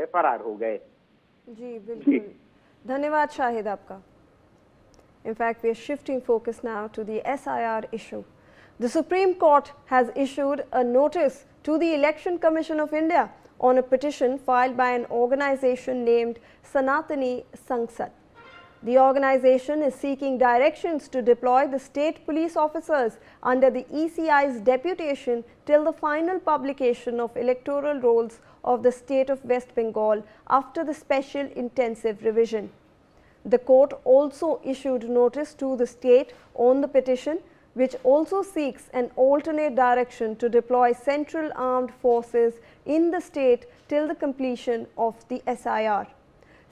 गए, फरार हो गए। जी बिल्कुल, धन्यवाद शाहिद आपका। In fact, we are shifting focus now to the SIR issue. The Supreme Court has issued a notice to the Election Commission of India on a petition filed by an organization named Sanatani Sangsad. The organization is seeking directions to deploy the state police officers under the ECI's deputation till the final publication of electoral rolls of the state of West Bengal after the special intensive revision. The court also issued notice to the state on the petition, which also seeks an alternate direction to deploy central armed forces in the state till the completion of the SIR.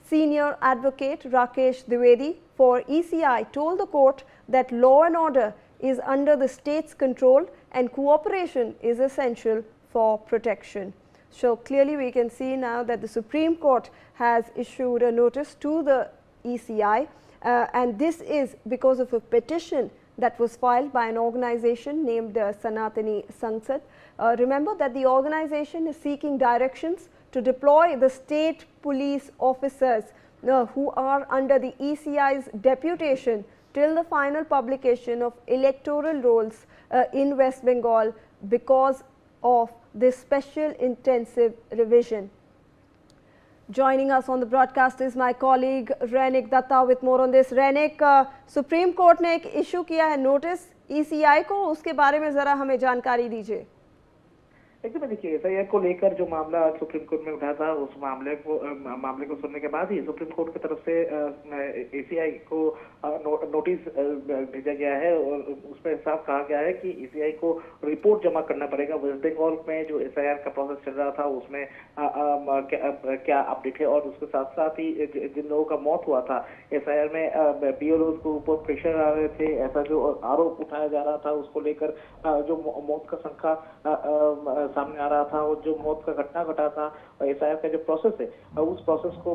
Senior advocate Rakesh Dwivedi for ECI told the court that law and order is under the state's control and cooperation is essential for protection. So clearly we can see now that the Supreme Court has issued a notice to the ECI and this is because of a petition that was filed by an organization named Sanatani Sangsad. Remember that the organization is seeking directions to deploy the state police officers who are under the ECI's deputation till the final publication of electoral rolls in West Bengal because of this special intensive revision. Joining us on the broadcast is my colleague Rainik Datta with more on this. Rainik, supreme court ने एक issue किया है notice ECI को, उसके बारे में जरा हमें जानकारी दीजिए। एकदम देखिए, एसआईआर को लेकर जो मामला सुप्रीम कोर्ट में उठा था, उस मामले को सुनने के बाद ही सुप्रीम कोर्ट की तरफ से एसीआई को नोटिस भेजा गया है और उसमें साफ कहा गया है कि एसीआई को रिपोर्ट जमा करना पड़ेगा। वेस्ट बंगाल में जो एसआईआर का प्रोसेस चल रहा था उसमें क्या अपडेट है, और उसके साथ साथ ही जिन लोगों का मौत हुआ था एसआईआर में बीएलओ के ऊपर प्रेशर आ रहे थे, ऐसा जो आरोप उठाया जा रहा था उसको लेकर जो मौत का संख्या सामने आ रहा था और जो मौत का घटना घटा था, एसआईआर का जो प्रोसेस है उस प्रोसेस को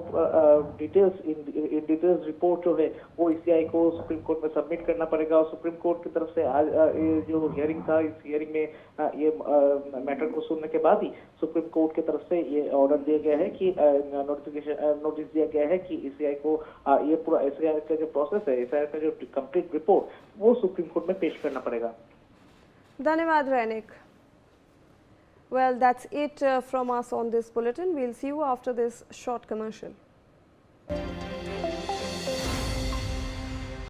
डिटेल्स रिपोर्ट जो है वो ईसीआई को सुप्रीम कोर्ट में सबमिट करना पड़ेगा। और सुप्रीम कोर्ट की तरफ से आज जो हियरिंग था, इस हियरिंग में ये मैटर को सुनने के बाद ही सुप्रीम कोर्ट की तरफ से ये ऑर्डर दिया गया है कि नोटिस दिया गया है कि ईसीआई को ये पूरा एसआईआर का जो प्रोसेस है, एसआईआर का जो कंप्लीट रिपोर्ट वो सुप्रीम कोर्ट में पेश करना पड़ेगा। धन्यवाद रैनिक। Well, that's it from us on this bulletin. We'll see you after this short commercial.